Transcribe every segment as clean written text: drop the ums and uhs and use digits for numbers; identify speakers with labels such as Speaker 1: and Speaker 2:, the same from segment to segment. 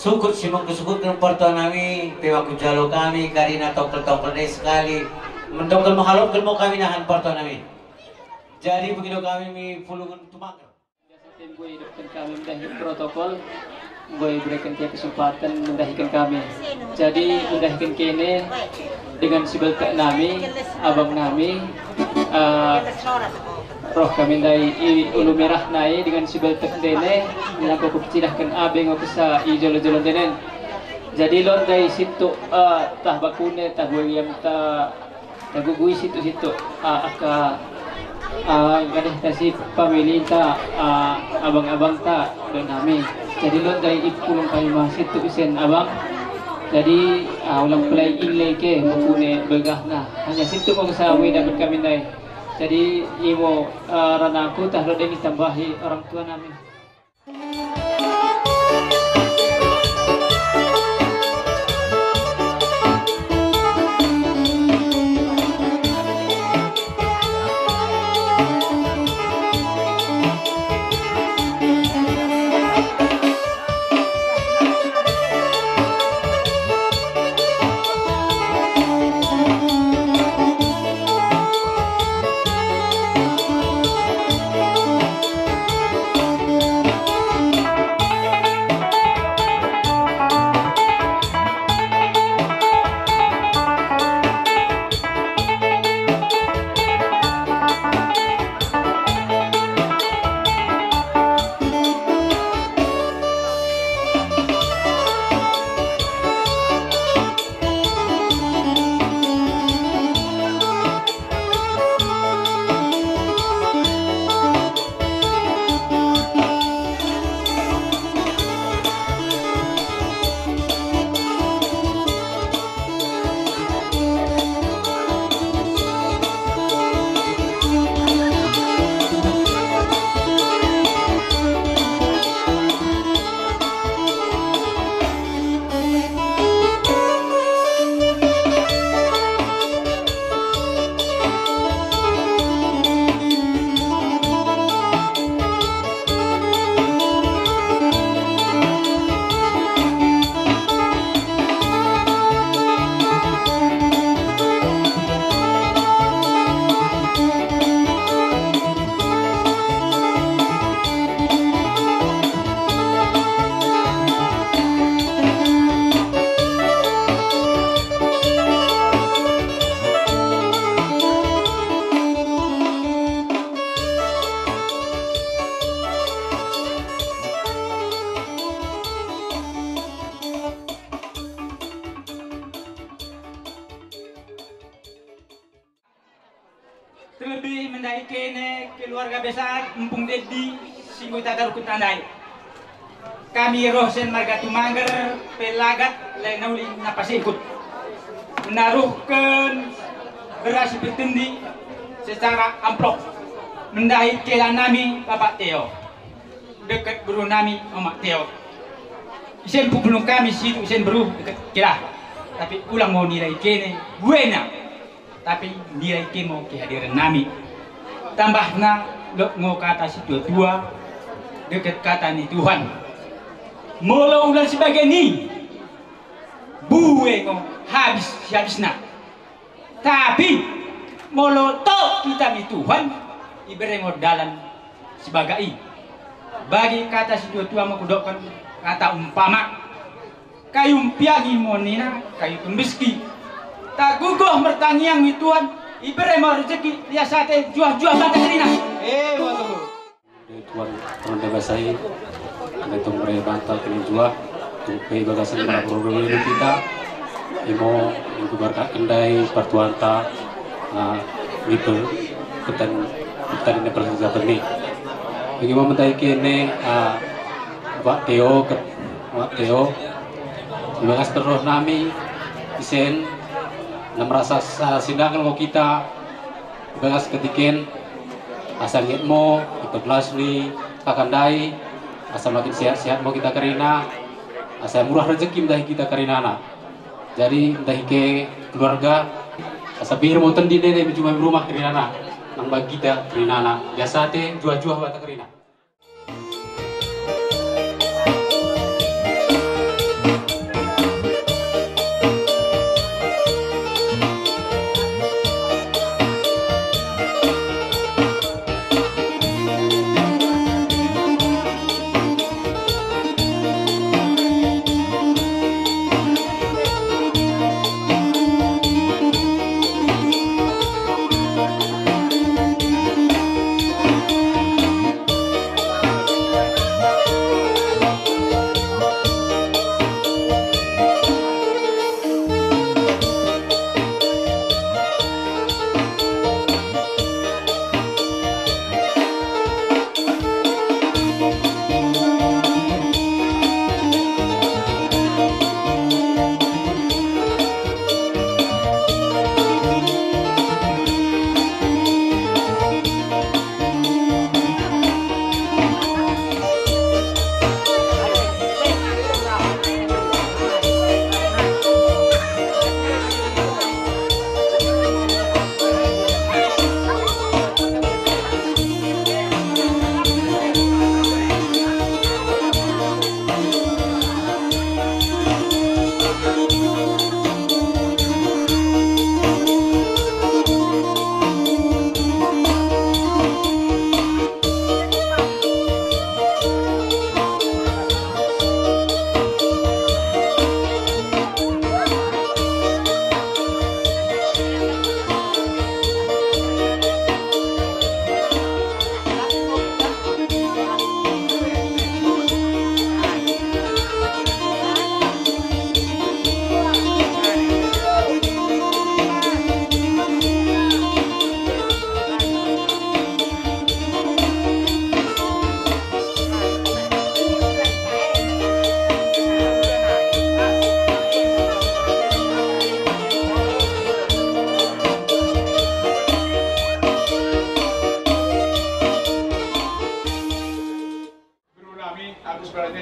Speaker 1: Sukut simang kesukut ng parto nami, pewaku jalo kami, karina tongkol-tongkol na sekali. Mendongkol menghalupkan mo kami nahan parto nami. Jadi begitu kami mi pulungan tumaker.
Speaker 2: Tim gue hidupkan kami mendahikan protokol, gue berikan dia kesempatan mendahikan kami. Jadi mendahikan kene dengan sebelum nami, abang nami, roh kami dari ulu merah nai dengan sebelum dene, menangkap kecilahkan abeng okesa ijol-jolon denen. Jadi lon dari situ tah bakune tah gue yang tah gugui situ-situ aka kadeh kasih pamilih ta abang-abang ta dan kami. Jadi lo dari ipulong kami masih tu isen abang. Jadi ulang pelai inlay ke mapune begah na. Hanya situ mo kasawi dapat kami nay. Jadi imo ranaku tah lo dengan tambahi orang tua namin.
Speaker 3: Terlebih mendai kene keluarga besar Empung Dedi Singgo Tagar Kutandai. Kami rosen marga tumangger pelagat lenauli napasikut. Menaruhkan beras petendi secara amplop. Mendai kela nami Bapak Teo. Dekat guru nami Omak Teo. Isen pubulung kami situ isen beruh dekat kira. Tapi ulang mau nilai kene buena. Tapi nilai kemo kehadiran nami tambahna lo ngo kata si dua dekat kata ni Tuhan mula ulang sebagai ni buwe ngo habisna tapi molo to kita mi Tuhan ibere ngo dalan sebagai bagi kata si dua mau kudokkan kata umpama kayu piagi monina kayu pembiski tak guguh bertaniang mi Tuhan ibere mau rezeki dia sate juah-juah mata kerina waktu
Speaker 4: Tuhan ronde basai ada tumbre bantal kini juah tumpe bagasan para program ini kita imo ibu berkat kendai pertuanta itu ketan ini persen ini bagi mau mentai kene Pak Teo terima kasih terus nami isen merasa sindangan mau kita belas ketikin asal ngitmo ikutlas ni kakandai asal makin sehat-sehat mau kita karina asal murah rezeki mdah kita karina anak jadi mdah ke keluarga asal bir mau tendi deh cuma rumah karina anak nang bagi kita karina anak biasa teh jual-jual bata karina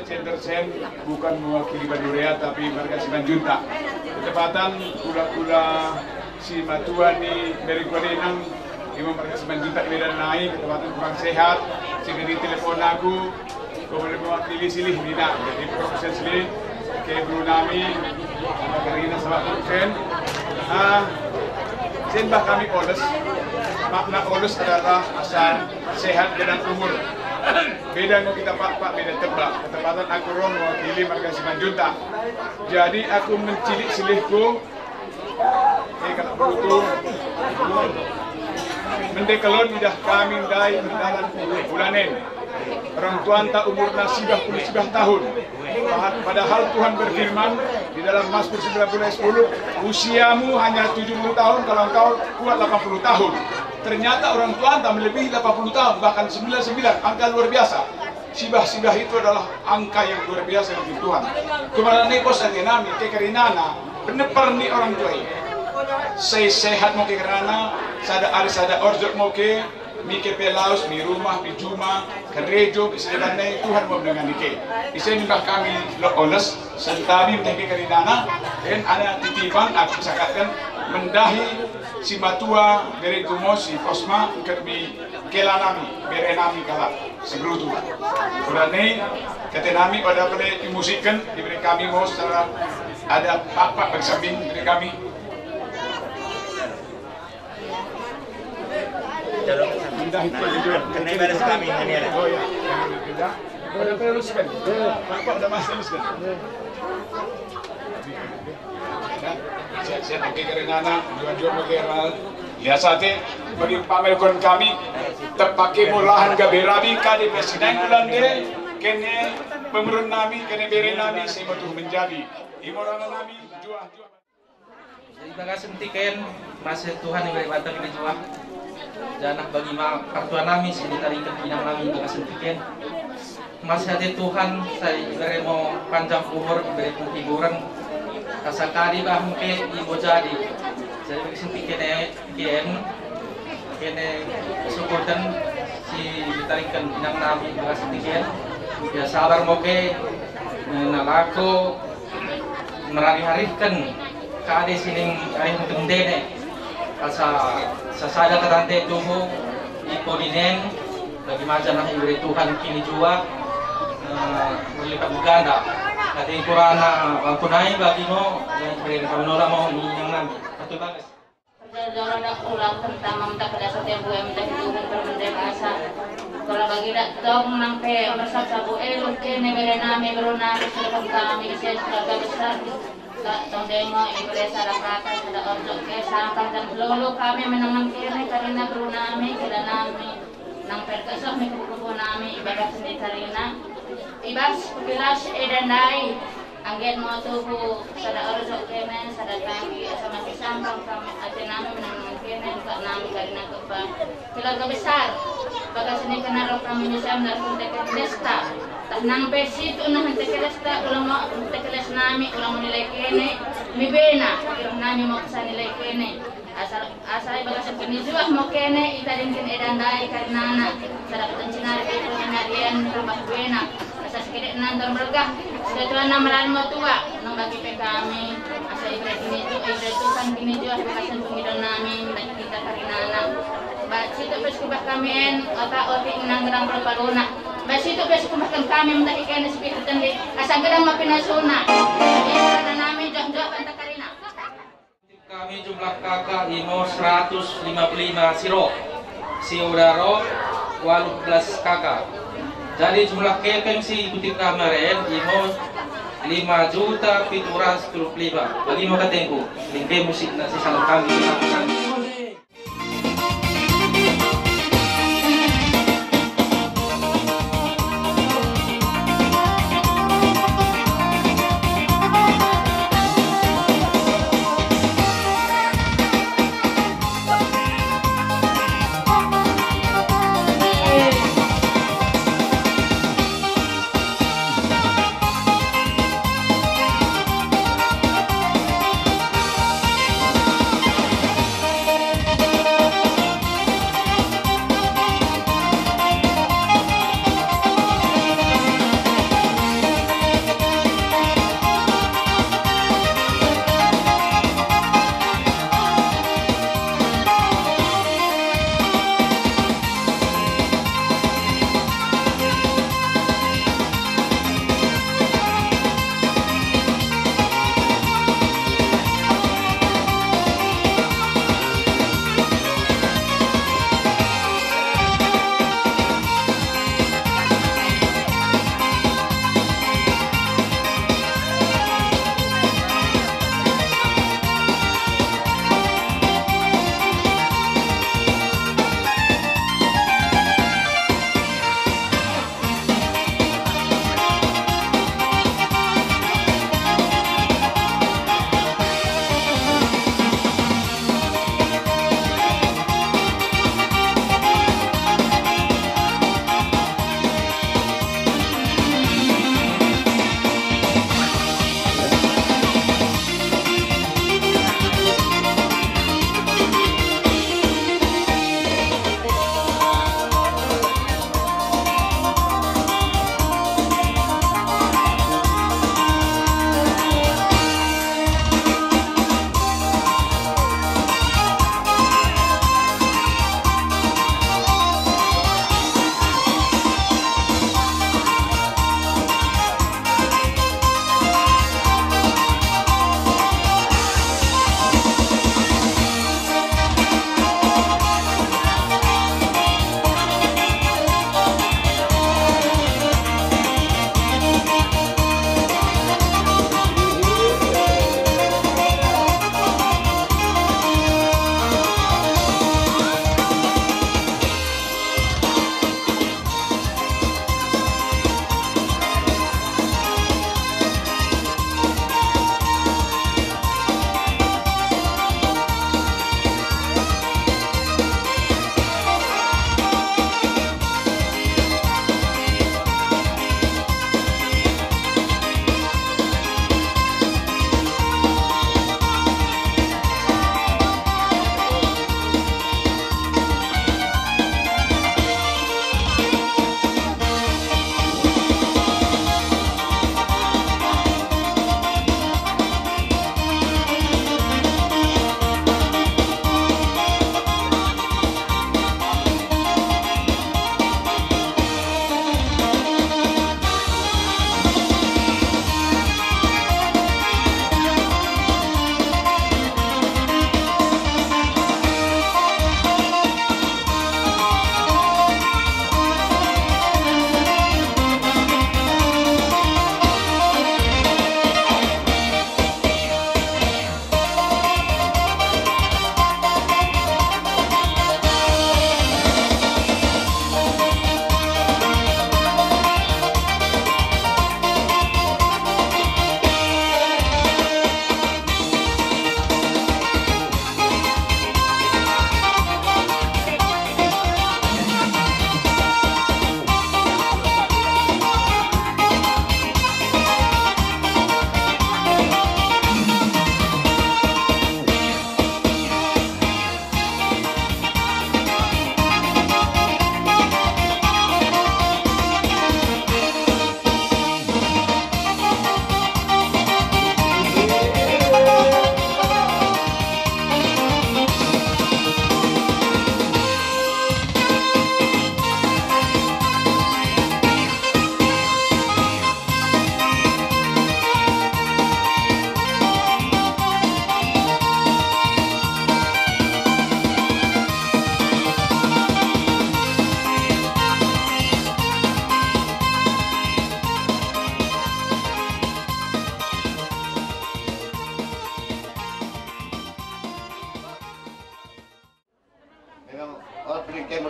Speaker 5: 100% bukan mewakili Badurea tapi warga Simanjuntak. Ketepatan kula-kula si Matua ni dari Kuadenang imam warga Simanjuntak medan naik ketepatan kurang sehat segeri telepon aku kau boleh mewakili silih mina jadi proses silih ke Brunami Karina sama Kursen Senbah kami oles makna oles adalah asal sehat dan umur. Beda dengan kita pak beda tebak. Ketepatan aku roh mewakili warga Simanjuntak. Jadi aku mencilik silihku. Kalau berutuh, mendekalon idah kami dai mendalan bulanen. Orang tua tak umurna sibah 10 tahun. Padahal Tuhan berfirman di dalam Mazmur 19:10, usiamu hanya 70 tahun kalau engkau kuat 80 tahun. Ternyata orang tua tak melebihi 80 tahun, bahkan 99, angka luar biasa. Sibah-sibah itu adalah angka yang luar biasa dari Tuhan. Kemarin ini bos yang nami kekarinana, benar ni orang tua ini. Saya sehat mau kekarana, sada ari sada orjok mau ke, mi ke pelaus, mi rumah, mi juma, kerejo, istilahnya Tuhan mau dengan nike. Istilahnya nimbah kami lo oles, sentami mteke kekarinana, dan ada titipan aku sakatkan mendahi si Matua dari Gumos si Kosma kami kelanami berenami kala sebrutu. Kurane ketenami pada pada dimusikkan diberi kami mau secara ada pak bersamping diberi kami. Mendahi juga.
Speaker 6: Kena balas kami ini ada.
Speaker 5: Oh ya. Ada perluskan. Pak ada masalah. Saya pakai kerenana, jual-jual mageral. Biasa teh bagi pamerkon kami terpakai mulahan gaberabi kali presiden bulan deh kene pemerun nami kene bere nami saya betul menjadi imoran nami jual.
Speaker 7: Jadi bagasan tiken masih Tuhan yang beri batang ini jual. Janah bagi kartuan nami sini tarik ke pinang nami bagasan tiken. Masih ada Tuhan saya beri mau panjang umur beri penghiburan. Kasakari bah mungkin ibu jadi bagi kene syukurkan si ditaringkan pinang nami bahas tiken ya sabar moke nalako merari-harikan kade sining ayah tendene asa sasada katante tuho iponinen bagi majalah ibri Tuhan kini jua berlipat ganda. Kating kurana bangkunai bagi mo yang beri kami nolak mau yang nami. Betul bagus.
Speaker 8: Perjalanan dak ulang tentang mamta pada setiap bulan minta hitungan berbeda asa. Kalau bagi dak dong nampe bersab sabu elu kene bere nami beruna sudah kami saya sudah besar. Tak tong demo ibre sarakata sudah orjok ke sampai dan lolo kami menangan kene karena beruna kami kila nami nang perkasah mi kubu nami ibadah sendiri karina. Ibas pilas edandai anggen mo tubu sada orjok kene sada kami sama kisampang kami ate nami menangan kene kak nami karena kepa keluarga besar bagas ini kena rok kami nyusam dari kuntek desta tak nang pesit unah kuntek desta ulang mo kuntek desta nami ulang nilai kene mi bena irong nami mo kesan nilai kene asal bagas kini juah mo kene itadingkin edandai karena anak sada petencinari itu narian rumah bena asa sekedek nantor berkah setuan namaran mo tua nang bagi kami asa ibre kini Tuhan kini juah bekasan pengidon nami dan kita karinana ba situ pes kubah kami en ota oti nang gedang perparuna ba situ pes kubah kami mendahi kene sepi tendi asa gedang mapinasuna karena nami jauh-jauh panta karina
Speaker 7: kami jumlah kakak imo 155 siro si udaro 18 kakak. Jadi jumlah kepeng si ikuti kemarin imo 5.725.000. Bagi mo katengku, lingke musik na si salang kami.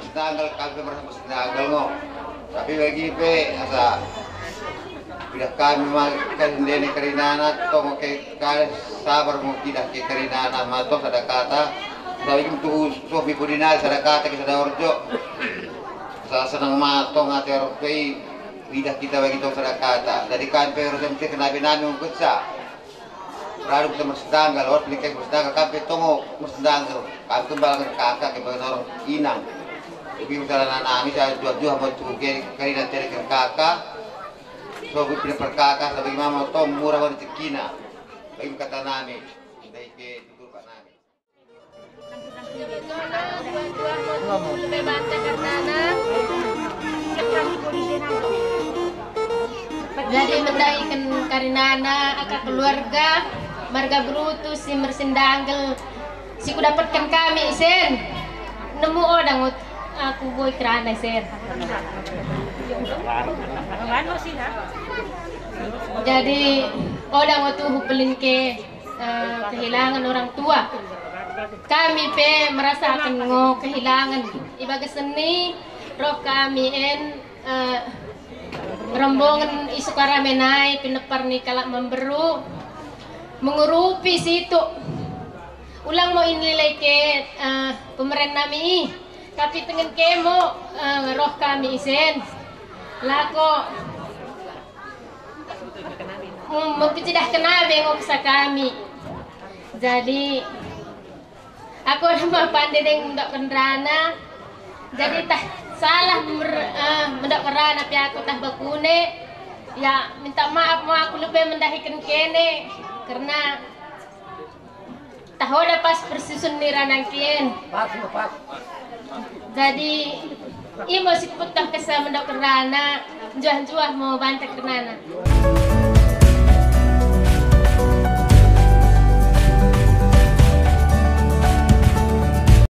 Speaker 6: bersetanggal kami merasa bersetanggal mo. Tapi bagi pe asa tidak kami makan dene karinana to mo kay sabar mo tidak kay karinana mato sada kata. Sabi ko sobi po din na sada kata kay sada orjo. Sa senang mato ngate orpei tidak kita bagi to sada kata. Dari kami pero sa mesti kenabi namin ungkutsa. Lalu kita bersetanggal, orang beli kayak bersetanggal, kafe tongo bersetanggal, kami kembali ke kakak ke bagian orang inang. Jadi misalnya anak saya jual-jual mau tuh kari nanti ke kakak, so gue pindah per kakak, tapi mama tom murah banget cekina, bagi kata nami, dari ke tutur pak nami.
Speaker 9: Jadi mendaikan karinana akak keluarga marga brutus si mersendangkel si ku dapatkan kami sen nemu odang aku boy kerana sen jadi odang tuh hupelin ke kehilangan orang tua kami pe merasakan kehilangan ibaga seni roh kami rombongan isu karamenai pinepar nih kalak memberu mengurupi situ ulang mau inilai ke pemerintah nami tapi tengen kemo roh kami isen lako mempidah kena bengok sa kami jadi aku nama pandai dengan mendak kenderana jadi tah salah mendak kerana tapi aku tah bakune ya minta maaf mau aku lebih mendahikan kene karena tahoda pas persusun niranang kien jadi imo si putah kesa mendak kerana juah-juah mau bantak kenana